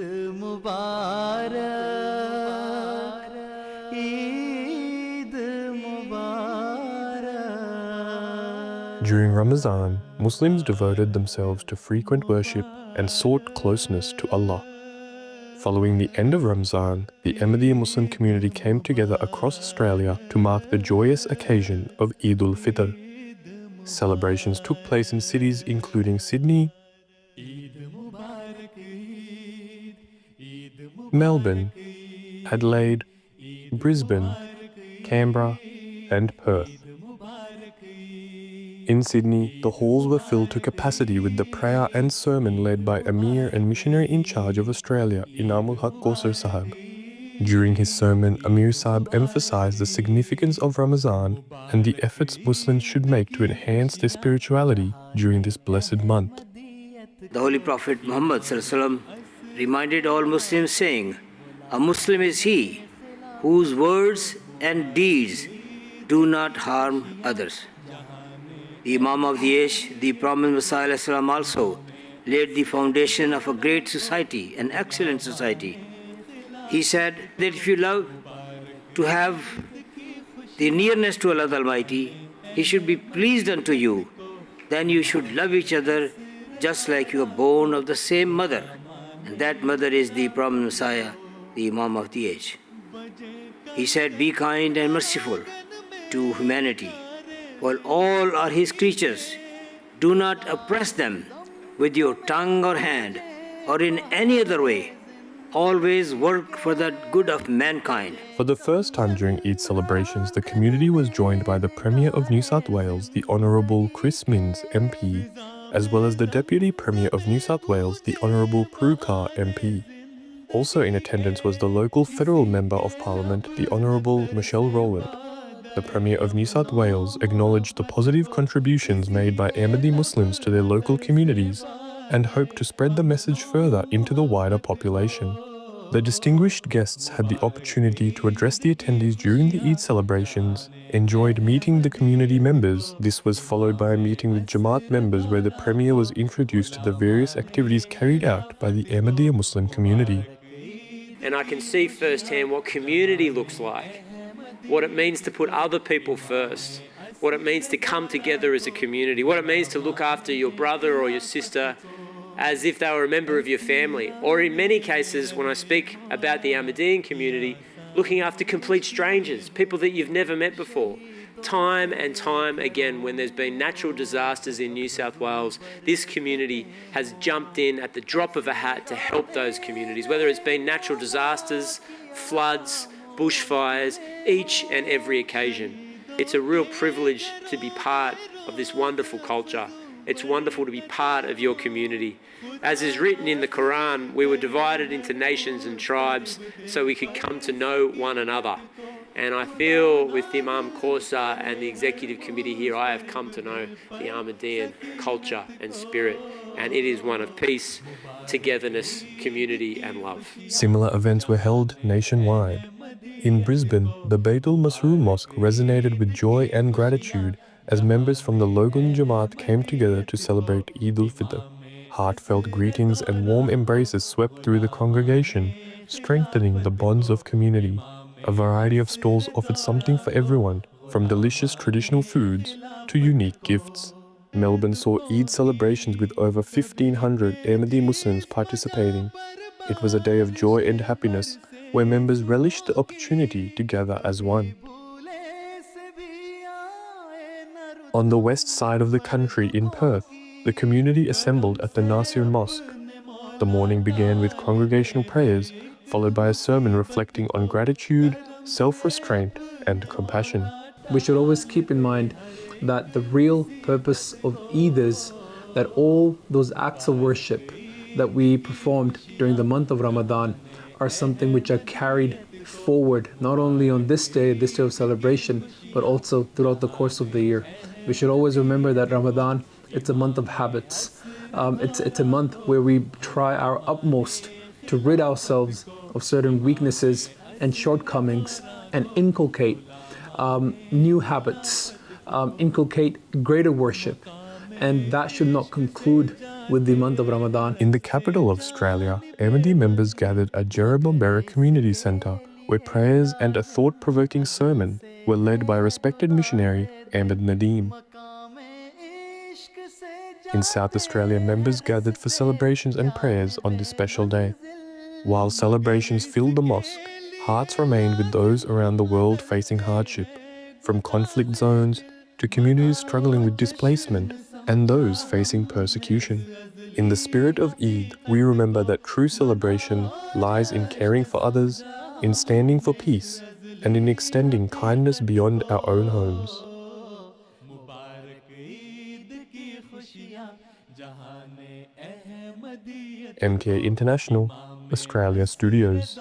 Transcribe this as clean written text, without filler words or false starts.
During Ramazan, Muslims devoted themselves to frequent worship and sought closeness to Allah. Following the end of Ramazan, the Ahmadiyya Muslim community came together across Australia to mark the joyous occasion of Eid al-Fitr. Celebrations took place in cities including Sydney, Melbourne, Adelaide, Brisbane, Canberra, and Perth. In Sydney, the halls were filled to capacity with the prayer and sermon led by Amir and Missionary in Charge of Australia, Inamul Haq Kausar Sahab. During his sermon, Amir Sahib emphasized the significance of Ramazan and the efforts Muslims should make to enhance their spirituality during this blessed month. The Holy Prophet Muhammad reminded all Muslims saying, "A Muslim is he whose words and deeds do not harm others." The Imam of the age, the promised Messiah also laid the foundation of a great society, an excellent society. He said that if you love to have the nearness to Allah Almighty, He should be pleased unto you, then you should love each other just like you are born of the same mother. And that mother is the promised Messiah, the Imam of the age. He said, "Be kind and merciful to humanity. While all are His creatures, do not oppress them with your tongue or hand or in any other way. Always work for the good of mankind." For the first time during Eid celebrations, the community was joined by the Premier of New South Wales, the Honourable Chris Minns, MP, as well as the Deputy Premier of New South Wales, the Honourable Prue Carr, MP. Also in attendance was the local federal Member of Parliament, the Honourable Michelle Rowland. The Premier of New South Wales acknowledged the positive contributions made by Ahmadi Muslims to their local communities and hoped to spread the message further into the wider population. The distinguished guests had the opportunity to address the attendees during the Eid celebrations, enjoyed meeting the community members. This was followed by a meeting with Jamaat members where the Premier was introduced to the various activities carried out by the Ahmadiyya Muslim community. And I can see firsthand what community looks like, what it means to put other people first, what it means to come together as a community, what it means to look after your brother or your sister as if they were a member of your family, or in many cases, when I speak about the Ahmadiyyan community, looking after complete strangers, people that you've never met before. Time and time again, when there's been natural disasters in New South Wales, this community has jumped in at the drop of a hat to help those communities, whether it's been natural disasters, floods, bushfires, each and every occasion. It's a real privilege to be part of this wonderful culture. It's wonderful to be part of your community. As is written in the Quran, we were divided into nations and tribes so we could come to know one another. And I feel with Imam Kausar and the executive committee here, I have come to know the Ahmadiyyan culture and spirit. And it is one of peace, togetherness, community and love. Similar events were held nationwide. In Brisbane, the Baitul Masroor Mosque resonated with joy and gratitude as members from the local Jamaat came together to celebrate Eid al-Fitr. Heartfelt greetings and warm embraces swept through the congregation, strengthening the bonds of community. A variety of stalls offered something for everyone, from delicious traditional foods to unique gifts. Melbourne saw Eid celebrations with over 1,500 Ahmadi Muslims participating. It was a day of joy and happiness, where members relished the opportunity to gather as one. On the west side of the country in Perth, the community assembled at the Nasir Mosque. The morning began with congregational prayers, followed by a sermon reflecting on gratitude, self-restraint, and compassion. We should always keep in mind that the real purpose of Eid is that all those acts of worship that we performed during the month of Ramadan are something which are carried forward not only on this day of celebration, but also throughout the course of the year. We should always remember that Ramadan, it's a month of habits. It's a month where we try our utmost to rid ourselves of certain weaknesses and shortcomings and inculcate new habits, inculcate greater worship. And that should not conclude with the month of Ramadan. In the capital of Australia, Ahmadi members gathered at Jerebumbera Community Centre, where prayers and a thought-provoking sermon were led by respected missionary Ahmed Nadeem. In South Australia, members gathered for celebrations and prayers on this special day. While celebrations filled the mosque, hearts remained with those around the world facing hardship, from conflict zones to communities struggling with displacement and those facing persecution. In the spirit of Eid, we remember that true celebration lies in caring for others, in standing for peace, and in extending kindness beyond our own homes. MK International, Australia Studios.